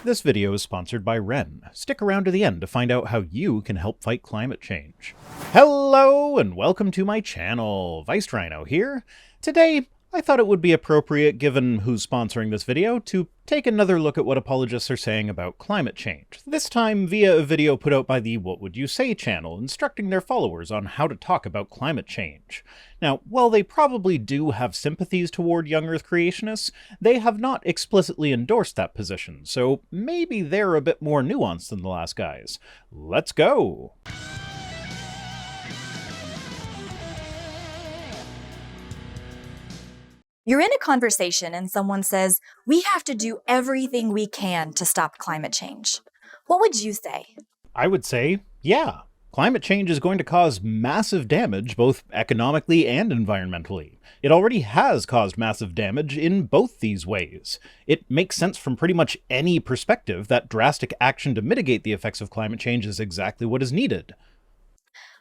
This video is sponsored by Wren. Stick around to the end to find out how you can help fight climate change. Hello and welcome to my channel. Rhino here. Today, I thought it would be appropriate, given who's sponsoring this video, to take another look at what apologists are saying about climate change. This time via a video put out by the What Would You Say channel, instructing their followers on how to talk about climate change. Now, while they probably do have sympathies toward young Earth creationists, they have not explicitly endorsed that position, so maybe they're a bit more nuanced than the last guys. Let's go! You're in a conversation and someone says, "We have to do everything we can to stop climate change." What would you say? I would say, yeah. Climate change is going to cause massive damage, both economically and environmentally. It already has caused massive damage in both these ways. It makes sense from pretty much any perspective that drastic action to mitigate the effects of climate change is exactly what is needed.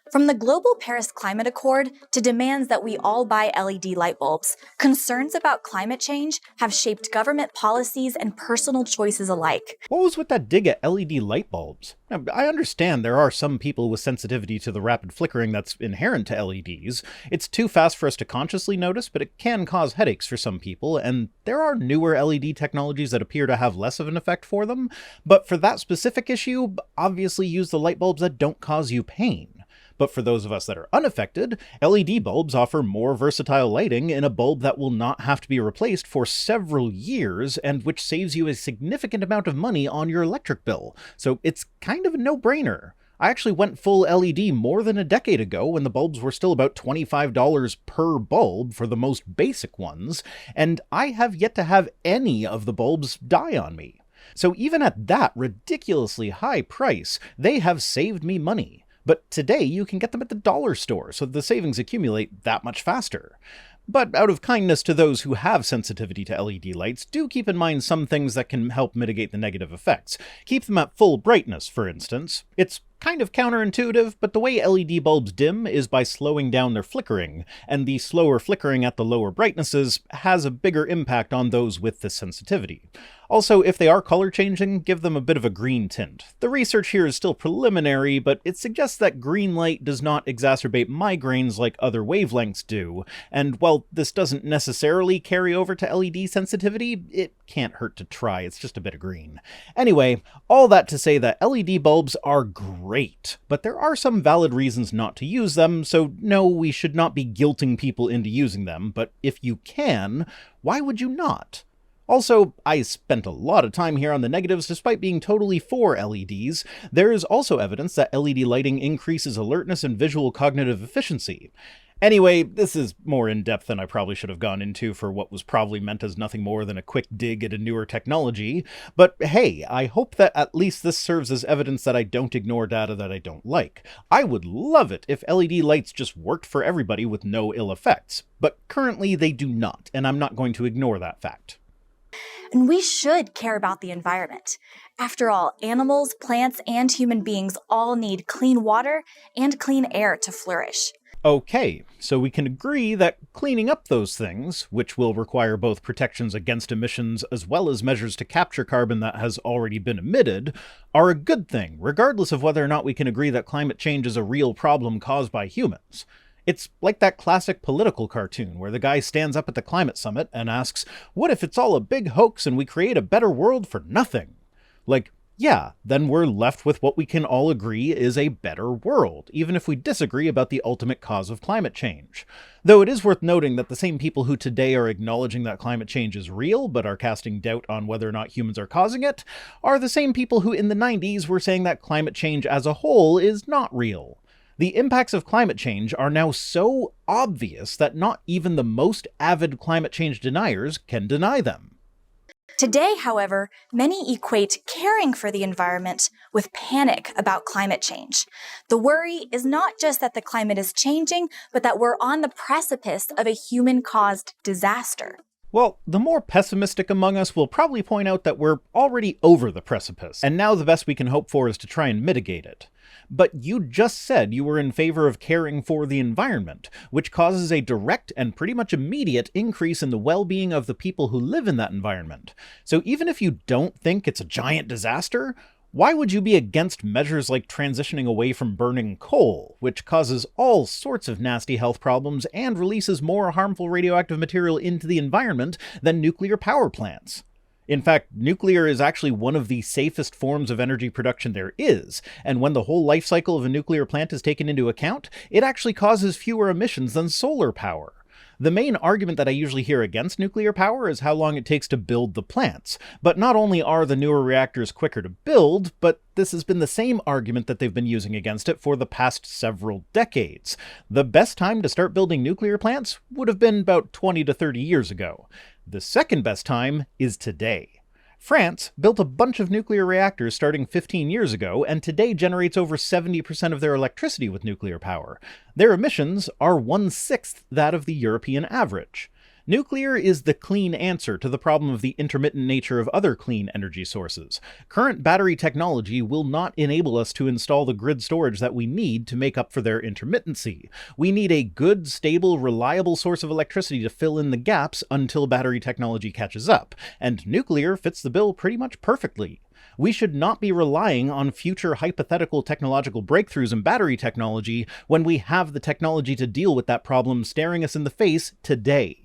From the Global Paris Climate Accord to demands that we all buy LED light bulbs, concerns about climate change have shaped government policies and personal choices alike. What was with that dig at LED light bulbs? Now, I understand there are some people with sensitivity to the rapid flickering that's inherent to LEDs. It's too fast for us to consciously notice, but it can cause headaches for some people, and there are newer LED technologies that appear to have less of an effect for them. But for that specific issue, obviously use the light bulbs that don't cause you pain. But for those of us that are unaffected, LED bulbs offer more versatile lighting in a bulb that will not have to be replaced for several years, and which saves you a significant amount of money on your electric bill. So it's kind of a no-brainer. I actually went full LED more than a decade ago when the bulbs were still about $25 per bulb for the most basic ones, and I have yet to have any of the bulbs die on me. So even at that ridiculously high price, they have saved me money. But today you can get them at the dollar store, so the savings accumulate that much faster. But out of kindness to those who have sensitivity to LED lights, do keep in mind some things that can help mitigate the negative effects. Keep them at full brightness, for instance. It's kind of counterintuitive, but the way LED bulbs dim is by slowing down their flickering, and the slower flickering at the lower brightnesses has a bigger impact on those with this sensitivity. Also, if they are color changing, give them a bit of a green tint. The research here is still preliminary, but it suggests that green light does not exacerbate migraines like other wavelengths do, and while this doesn't necessarily carry over to LED sensitivity, it can't hurt to try, it's just a bit of green. Anyway, all that to say that LED bulbs are great, but there are some valid reasons not to use them, so no, we should not be guilting people into using them, but if you can, why would you not? Also, I spent a lot of time here on the negatives despite being totally for LEDs. There is also evidence that LED lighting increases alertness and visual cognitive efficiency. Anyway, this is more in-depth than I probably should have gone into for what was probably meant as nothing more than a quick dig at a newer technology, but hey, I hope that at least this serves as evidence that I don't ignore data that I don't like. I would love it if LED lights just worked for everybody with no ill effects, but currently they do not, and I'm not going to ignore that fact. And we should care about the environment. After all, animals, plants, and human beings all need clean water and clean air to flourish. Okay, so we can agree that cleaning up those things, which will require both protections against emissions as well as measures to capture carbon that has already been emitted, are a good thing, regardless of whether or not we can agree that climate change is a real problem caused by humans. It's like that classic political cartoon where the guy stands up at the climate summit and asks, "What if it's all a big hoax and we create a better world for nothing?" Like, yeah, then we're left with what we can all agree is a better world, even if we disagree about the ultimate cause of climate change. Though it is worth noting that the same people who today are acknowledging that climate change is real, but are casting doubt on whether or not humans are causing it, are the same people who in the 90s were saying that climate change as a whole is not real. The impacts of climate change are now so obvious that not even the most avid climate change deniers can deny them. Today, however, many equate caring for the environment with panic about climate change. The worry is not just that the climate is changing, but that we're on the precipice of a human-caused disaster. Well, the more pessimistic among us will probably point out that we're already over the precipice, and now the best we can hope for is to try and mitigate it. But you just said you were in favor of caring for the environment, which causes a direct and pretty much immediate increase in the well-being of the people who live in that environment. So even if you don't think it's a giant disaster, why would you be against measures like transitioning away from burning coal, which causes all sorts of nasty health problems and releases more harmful radioactive material into the environment than nuclear power plants? In fact, nuclear is actually one of the safest forms of energy production there is, and when the whole life cycle of a nuclear plant is taken into account, it actually causes fewer emissions than solar power. The main argument that I usually hear against nuclear power is how long it takes to build the plants. But not only are the newer reactors quicker to build, but this has been the same argument that they've been using against it for the past several decades. The best time to start building nuclear plants would have been about 20 to 30 years ago. The second best time is today. France built a bunch of nuclear reactors starting 15 years ago, and today generates over 70% of their electricity with nuclear power. Their emissions are 1/6 that of the European average. Nuclear is the clean answer to the problem of the intermittent nature of other clean energy sources. Current battery technology will not enable us to install the grid storage that we need to make up for their intermittency. We need a good, stable, reliable source of electricity to fill in the gaps until battery technology catches up, and nuclear fits the bill pretty much perfectly. We should not be relying on future hypothetical technological breakthroughs in battery technology when we have the technology to deal with that problem staring us in the face today.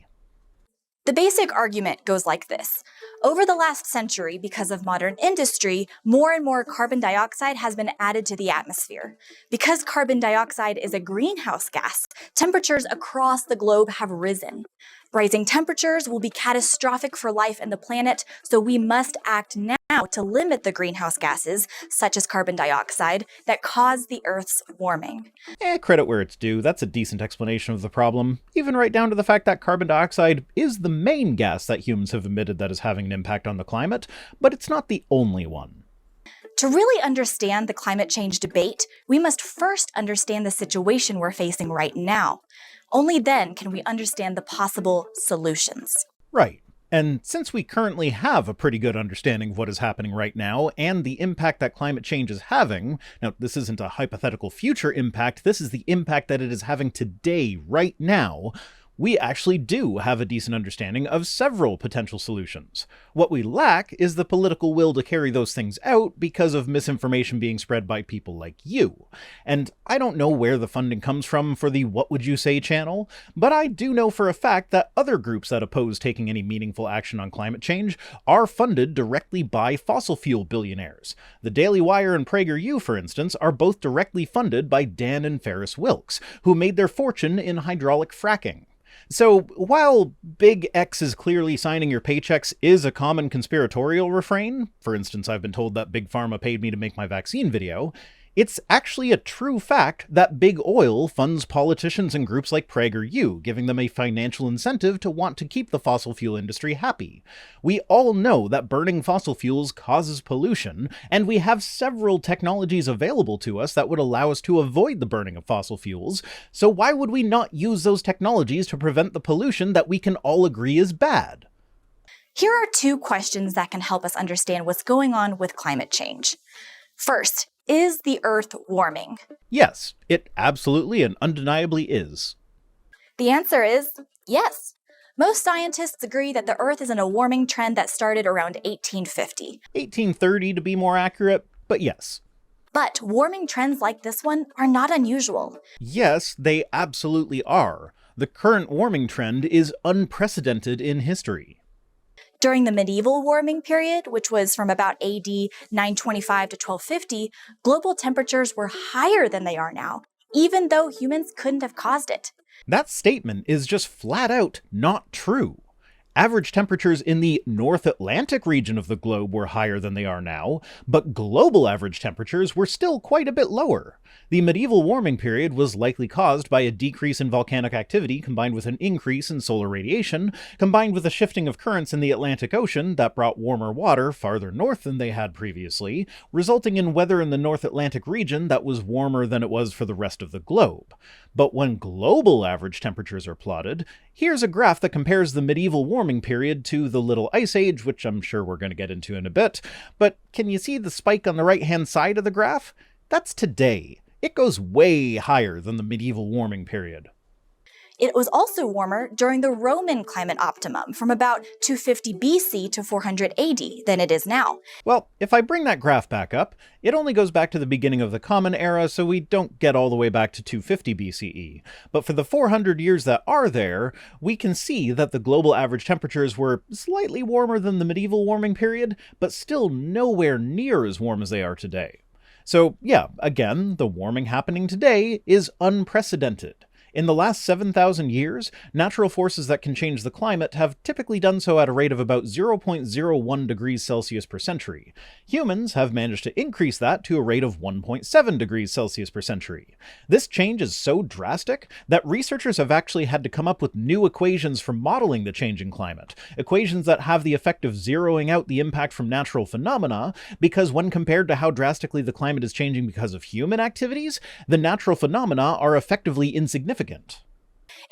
The basic argument goes like this. Over the last century, because of modern industry, more and more carbon dioxide has been added to the atmosphere. Because carbon dioxide is a greenhouse gas, temperatures across the globe have risen. Rising temperatures will be catastrophic for life and the planet, so we must act now to limit the greenhouse gases, such as carbon dioxide, that cause the Earth's warming. Credit where it's due, that's a decent explanation of the problem, even right down to the fact that carbon dioxide is the main gas that humans have emitted that is having an impact on the climate, but it's not the only one. To really understand the climate change debate, we must first understand the situation we're facing right now. Only then can we understand the possible solutions. Right. And since we currently have a pretty good understanding of what is happening right now and the impact that climate change is having, now this isn't a hypothetical future impact, this is the impact that it is having today, right now, we actually do have a decent understanding of several potential solutions. What we lack is the political will to carry those things out because of misinformation being spread by people like you. And I don't know where the funding comes from for the What Would You Say channel, but I do know for a fact that other groups that oppose taking any meaningful action on climate change are funded directly by fossil fuel billionaires. The Daily Wire and PragerU, for instance, are both directly funded by Dan and Ferris Wilks, who made their fortune in hydraulic fracking. So, while Big X is clearly signing your paychecks is a common conspiratorial refrain, for instance, I've been told that Big Pharma paid me to make my vaccine video, it's actually a true fact that big oil funds politicians and groups like PragerU, giving them a financial incentive to want to keep the fossil fuel industry happy. We all know that burning fossil fuels causes pollution, and we have several technologies available to us that would allow us to avoid the burning of fossil fuels, so why would we not use those technologies to prevent the pollution that we can all agree is bad? Here are two questions that can help us understand what's going on with climate change. First, is the Earth warming? Yes, it absolutely and undeniably is. The answer is yes. Most scientists agree that the Earth is in a warming trend that started around 1850. 1830 to be more accurate, but yes. But warming trends like this one are not unusual. Yes, they absolutely are. The current warming trend is unprecedented in history. During the medieval warming period, which was from about AD 925 to 1250, global temperatures were higher than they are now, even though humans couldn't have caused it. That statement is just flat out not true. Average temperatures in the North Atlantic region of the globe were higher than they are now, but global average temperatures were still quite a bit lower. The medieval warming period was likely caused by a decrease in volcanic activity combined with an increase in solar radiation, combined with a shifting of currents in the Atlantic Ocean that brought warmer water farther north than they had previously, resulting in weather in the North Atlantic region that was warmer than it was for the rest of the globe. But when global average temperatures are plotted, here's a graph that compares the medieval warming period to the Little Ice Age, which I'm sure we're going to get into in a bit. But can you see the spike on the right-hand side of the graph? That's today. It goes way higher than the medieval warming period. It was also warmer during the Roman climate optimum from about 250 BC to 400 AD than it is now. Well, if I bring that graph back up, it only goes back to the beginning of the Common Era, so we don't get all the way back to 250 BCE. But for the 400 years that are there, we can see that the global average temperatures were slightly warmer than the medieval warming period, but still nowhere near as warm as they are today. So yeah, again, the warming happening today is unprecedented. In the last 7,000 years, natural forces that can change the climate have typically done so at a rate of about 0.01 degrees Celsius per century. Humans have managed to increase that to a rate of 1.7 degrees Celsius per century. This change is so drastic that researchers have actually had to come up with new equations for modeling the changing climate, equations that have the effect of zeroing out the impact from natural phenomena, because when compared to how drastically the climate is changing because of human activities, the natural phenomena are effectively insignificant.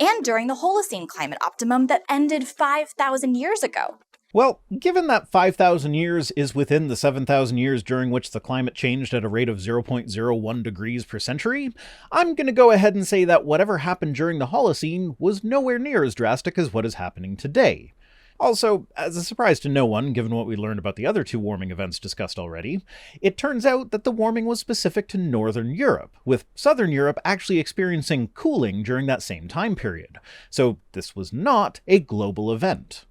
And during the Holocene climate optimum that ended 5,000 years ago. Well, given that 5,000 years is within the 7,000 years during which the climate changed at a rate of 0.01 degrees per century, I'm going to go ahead and say that whatever happened during the Holocene was nowhere near as drastic as what is happening today. Also, as a surprise to no one, given what we learned about the other two warming events discussed already, it turns out that the warming was specific to Northern Europe, with Southern Europe actually experiencing cooling during that same time period. So this was not a global event.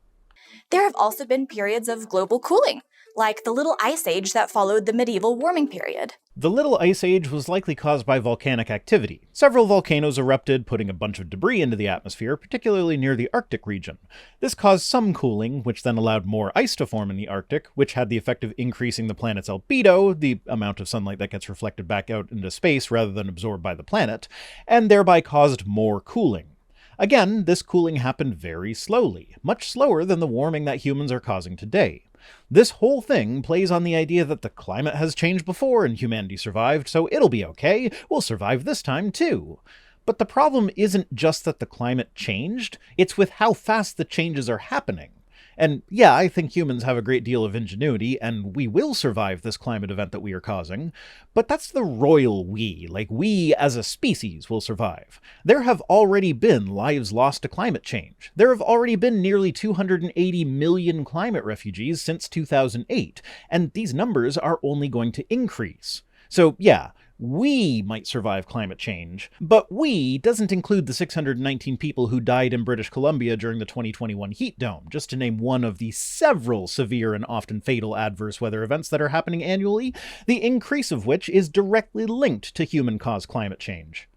There have also been periods of global cooling, like the Little Ice Age that followed the medieval warming period. The Little Ice Age was likely caused by volcanic activity. Several volcanoes erupted, putting a bunch of debris into the atmosphere, particularly near the Arctic region. This caused some cooling, which then allowed more ice to form in the Arctic, which had the effect of increasing the planet's albedo, the amount of sunlight that gets reflected back out into space rather than absorbed by the planet, and thereby caused more cooling. Again, this cooling happened very slowly, much slower than the warming that humans are causing today. This whole thing plays on the idea that the climate has changed before and humanity survived, so it'll be okay, we'll survive this time too. But the problem isn't just that the climate changed, it's with how fast the changes are happening. And yeah, I think humans have a great deal of ingenuity, and we will survive this climate event that we are causing, but that's the royal we, like we as a species will survive. There have already been lives lost to climate change. There have already been nearly 280 million climate refugees since 2008, and these numbers are only going to increase. So yeah, we might survive climate change, but we doesn't include the 619 people who died in British Columbia during the 2021 heat dome, just to name one of the several severe and often fatal adverse weather events that are happening annually, the increase of which is directly linked to human-caused climate change.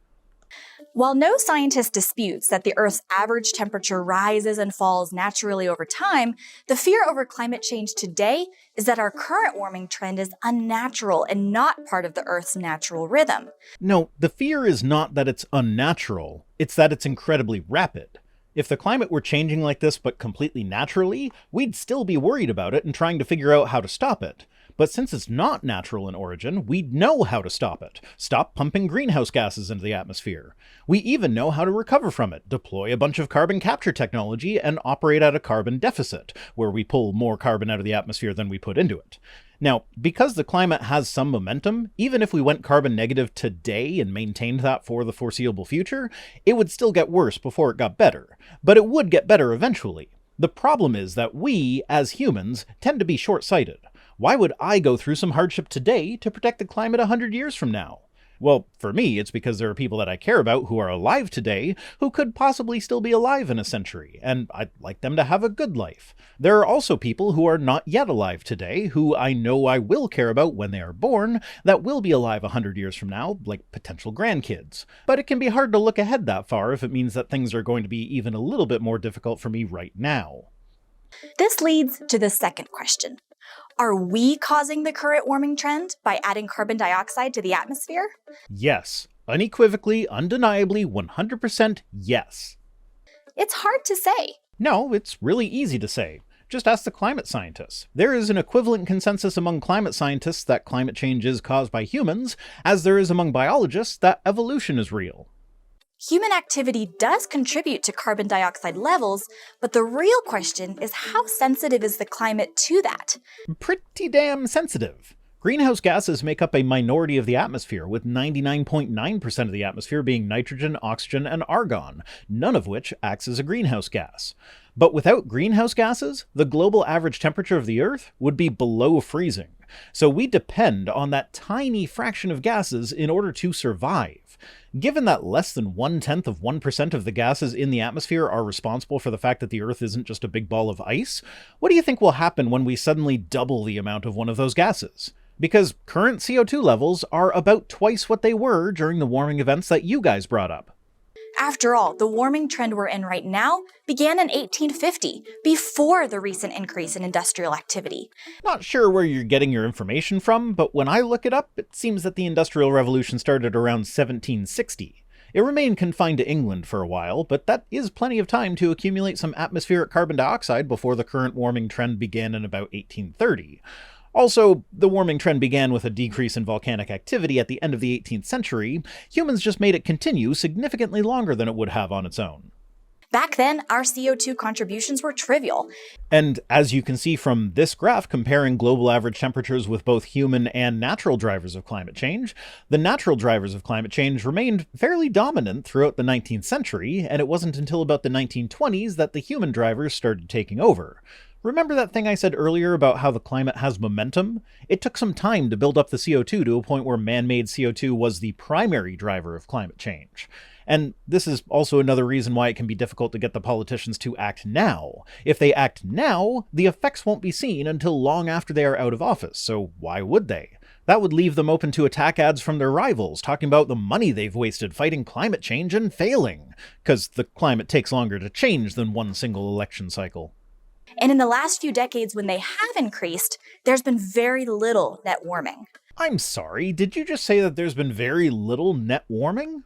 While no scientist disputes that the Earth's average temperature rises and falls naturally over time, the fear over climate change today is that our current warming trend is unnatural and not part of the Earth's natural rhythm. No, the fear is not that it's unnatural, it's that it's incredibly rapid. If the climate were changing like this but completely naturally, we'd still be worried about it and trying to figure out how to stop it. But since it's not natural in origin, we know how to stop it. Stop pumping greenhouse gases into the atmosphere. We even know how to recover from it, deploy a bunch of carbon capture technology, and operate at a carbon deficit, where we pull more carbon out of the atmosphere than we put into it. Now, because the climate has some momentum, even if we went carbon negative today and maintained that for the foreseeable future, it would still get worse before it got better. But it would get better eventually. The problem is that we, as humans, tend to be short-sighted. Why would I go through some hardship today to protect the climate 100 years from now? Well, for me, it's because there are people that I care about who are alive today who could possibly still be alive in a century, and I'd like them to have a good life. There are also people who are not yet alive today who I know I will care about when they are born that will be alive 100 years from now, like potential grandkids. But it can be hard to look ahead that far if it means that things are going to be even a little bit more difficult for me right now. This leads to the second question. Are we causing the current warming trend by adding carbon dioxide to the atmosphere? Yes. Unequivocally, undeniably, 100% yes. It's hard to say. No, it's really easy to say. Just ask the climate scientists. There is an equivalent consensus among climate scientists that climate change is caused by humans, as there is among biologists that evolution is real. Human activity does contribute to carbon dioxide levels, but the real question is how sensitive is the climate to that? Pretty damn sensitive. Greenhouse gases make up a minority of the atmosphere, with 99.9% of the atmosphere being nitrogen, oxygen, and argon, none of which acts as a greenhouse gas. But without greenhouse gases, the global average temperature of the Earth would be below freezing. So we depend on that tiny fraction of gases in order to survive. Given that less than 0.1% of the gases in the atmosphere are responsible for the fact that the Earth isn't just a big ball of ice, what do you think will happen when we suddenly double the amount of one of those gases? Because current CO2 levels are about twice what they were during the warming events that you guys brought up. After all, the warming trend we're in right now began in 1850, before the recent increase in industrial activity. Not sure where you're getting your information from, but when I look it up, it seems that the Industrial Revolution started around 1760. It remained confined to England for a while, but that is plenty of time to accumulate some atmospheric carbon dioxide before the current warming trend began in about 1830. Also, the warming trend began with a decrease in volcanic activity at the end of the 18th century. Humans just made it continue significantly longer than it would have on its own. Back then, our CO2 contributions were trivial. And as you can see from this graph comparing global average temperatures with both human and natural drivers of climate change, the natural drivers of climate change remained fairly dominant throughout the 19th century, and it wasn't until about the 1920s that the human drivers started taking over. Remember that thing I said earlier about how the climate has momentum? It took some time to build up the CO2 to a point where man-made CO2 was the primary driver of climate change. And this is also another reason why it can be difficult to get the politicians to act now. If they act now, the effects won't be seen until long after they are out of office, so why would they? That would leave them open to attack ads from their rivals, talking about the money they've wasted fighting climate change and failing, because the climate takes longer to change than one single election cycle. And in the last few decades when they have increased, there's been very little net warming. I'm sorry, did you just say that there's been very little net warming?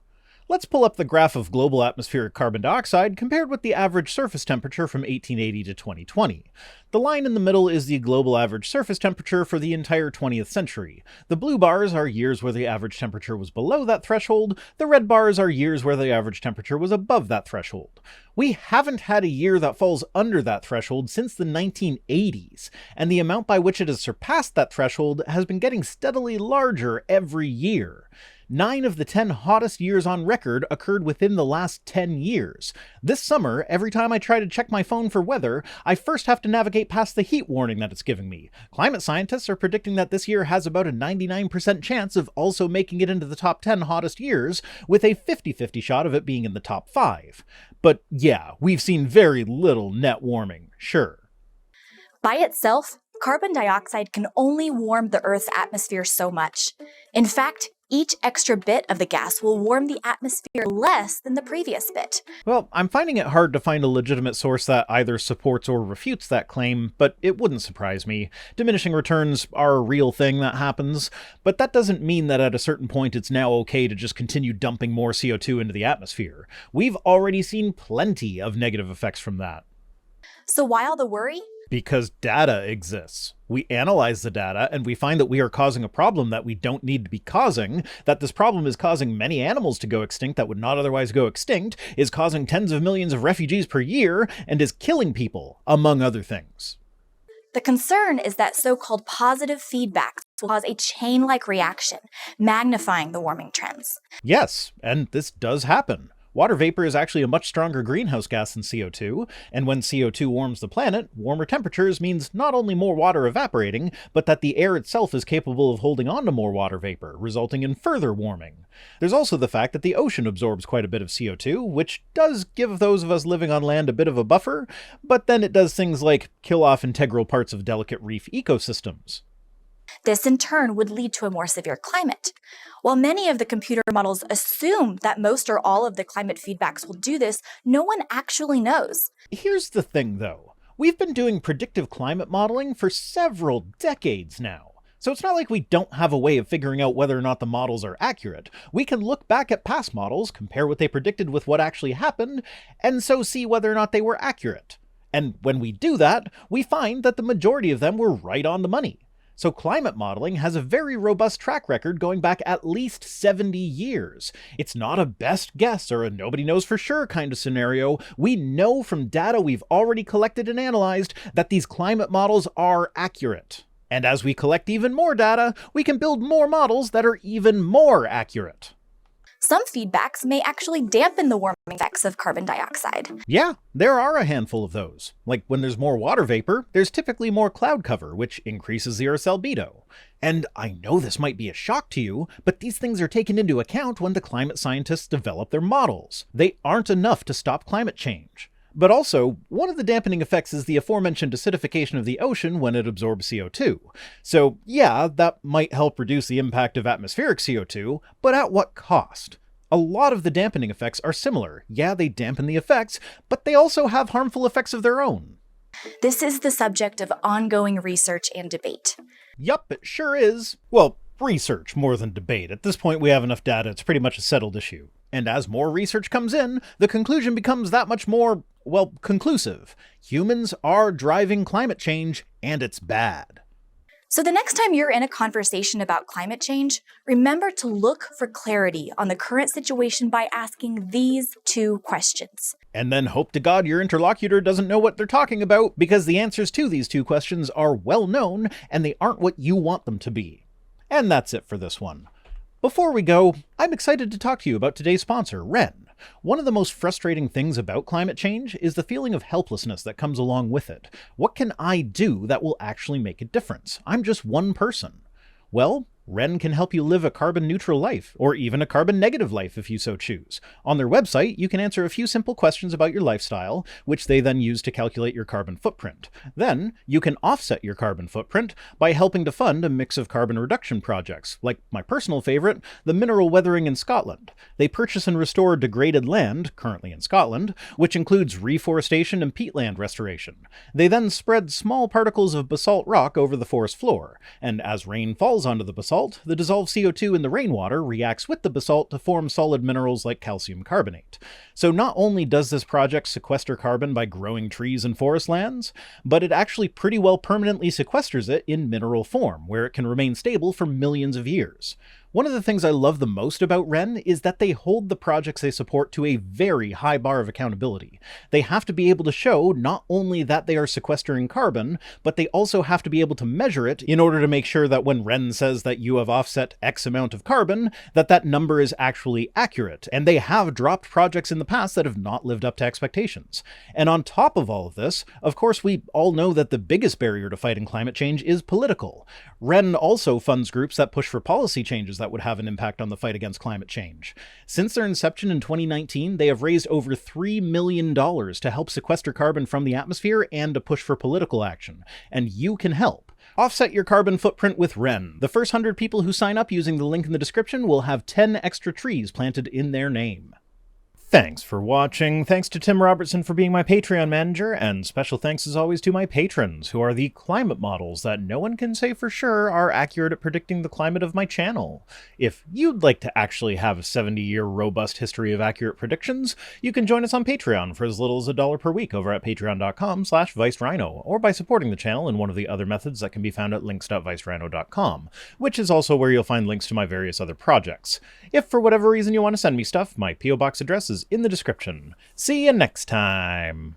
Let's pull up the graph of global atmospheric carbon dioxide compared with the average surface temperature from 1880 to 2020. The line in the middle is the global average surface temperature for the entire 20th century. The blue bars are years where the average temperature was below that threshold. The red bars are years where the average temperature was above that threshold. We haven't had a year that falls under that threshold since the 1980s, and the amount by which it has surpassed that threshold has been getting steadily larger every year. 9 of the 10 hottest years on record occurred within the last 10 years. This summer, every time I try to check my phone for weather, I first have to navigate past the heat warning that it's giving me. Climate scientists are predicting that this year has about a 99% chance of also making it into the top 10 hottest years, with a 50-50 shot of it being in the top 5. But yeah, we've seen very little net warming, sure. By itself, carbon dioxide can only warm the Earth's atmosphere so much. In fact, each extra bit of the gas will warm the atmosphere less than the previous bit. Well, I'm finding it hard to find a legitimate source that either supports or refutes that claim, but it wouldn't surprise me. Diminishing returns are a real thing that happens, but that doesn't mean that at a certain point it's now okay to just continue dumping more CO2 into the atmosphere. We've already seen plenty of negative effects from that. So why all the worry? Because data exists. We analyze the data and we find that we are causing a problem that we don't need to be causing, that this problem is causing many animals to go extinct that would not otherwise go extinct, is causing tens of millions of refugees per year, and is killing people, among other things. The concern is that so-called positive feedback will cause a chain-like reaction, magnifying the warming trends. Yes, and this does happen. Water vapor is actually a much stronger greenhouse gas than CO2, and when CO2 warms the planet, warmer temperatures means not only more water evaporating, but that the air itself is capable of holding on to more water vapor, resulting in further warming. There's also the fact that the ocean absorbs quite a bit of CO2, which does give those of us living on land a bit of a buffer, but then it does things like kill off integral parts of delicate reef ecosystems. This in turn would lead to a more severe climate. While many of the computer models assume that most or all of the climate feedbacks will do this, no one actually knows. Here's the thing, though. We've been doing predictive climate modeling for several decades now. So it's not like we don't have a way of figuring out whether or not the models are accurate. We can look back at past models, compare what they predicted with what actually happened, and so see whether or not they were accurate. And when we do that, we find that the majority of them were right on the money. So climate modeling has a very robust track record going back at least 70 years. It's not a best guess or a nobody knows for sure kind of scenario. We know from data we've already collected and analyzed that these climate models are accurate. And as we collect even more data, we can build more models that are even more accurate. Some feedbacks may actually dampen the warming effects of carbon dioxide. Yeah, there are a handful of those. Like when there's more water vapor, there's typically more cloud cover, which increases the Earth's albedo. And I know this might be a shock to you, but these things are taken into account when the climate scientists develop their models. They aren't enough to stop climate change. But also, one of the dampening effects is the aforementioned acidification of the ocean when it absorbs CO2. So yeah, that might help reduce the impact of atmospheric CO2, but at what cost? A lot of the dampening effects are similar. Yeah, they dampen the effects, but they also have harmful effects of their own. This is the subject of ongoing research and debate. Yup, it sure is. Well, research more than debate. At this point, we have enough data, it's pretty much a settled issue. And as more research comes in, the conclusion becomes that much more, well, conclusive. Humans are driving climate change, and it's bad. So the next time you're in a conversation about climate change, remember to look for clarity on the current situation by asking these two questions. And then hope to God your interlocutor doesn't know what they're talking about, because the answers to these two questions are well known, and they aren't what you want them to be. And that's it for this one. Before we go, I'm excited to talk to you about today's sponsor, Wren. One of the most frustrating things about climate change is the feeling of helplessness that comes along with it. What can I do that will actually make a difference? I'm just one person. Well, Wren can help you live a carbon-neutral life, or even a carbon-negative life if you so choose. On their website, you can answer a few simple questions about your lifestyle, which they then use to calculate your carbon footprint. Then, you can offset your carbon footprint by helping to fund a mix of carbon reduction projects, like my personal favorite, the mineral weathering in Scotland. They purchase and restore degraded land, currently in Scotland, which includes reforestation and peatland restoration. They then spread small particles of basalt rock over the forest floor, and as rain falls onto the basalt, the dissolved CO2 in the rainwater reacts with the basalt to form solid minerals like calcium carbonate. So not only does this project sequester carbon by growing trees and forest lands, but it actually pretty well permanently sequesters it in mineral form, where it can remain stable for millions of years. One of the things I love the most about Wren is that they hold the projects they support to a very high bar of accountability. They have to be able to show not only that they are sequestering carbon, but they also have to be able to measure it in order to make sure that when Wren says that you have offset X amount of carbon, that that number is actually accurate. And they have dropped projects in the past that have not lived up to expectations. And on top of all of this, of course, we all know that the biggest barrier to fighting climate change is political. Wren also funds groups that push for policy changes that would have an impact on the fight against climate change. Since their inception in 2019, they have raised over $3 million to help sequester carbon from the atmosphere and to push for political action. And you can help. Offset your carbon footprint with Wren. The first 100 people who sign up using the link in the description will have 10 extra trees planted in their name. Thanks for watching. Thanks to Tim Robertson for being my Patreon manager, and special thanks as always to my patrons, who are the climate models that no one can say for sure are accurate at predicting the climate of my channel. If you'd like to actually have a 70-year robust history of accurate predictions, you can join us on Patreon for as little as $1 per week over at patreon.com/ViceRhino, or by supporting the channel in one of the other methods that can be found at links.vicerhino.com, which is also where you'll find links to my various other projects. If for whatever reason you want to send me stuff, my P.O. Box address is in the description. See you next time!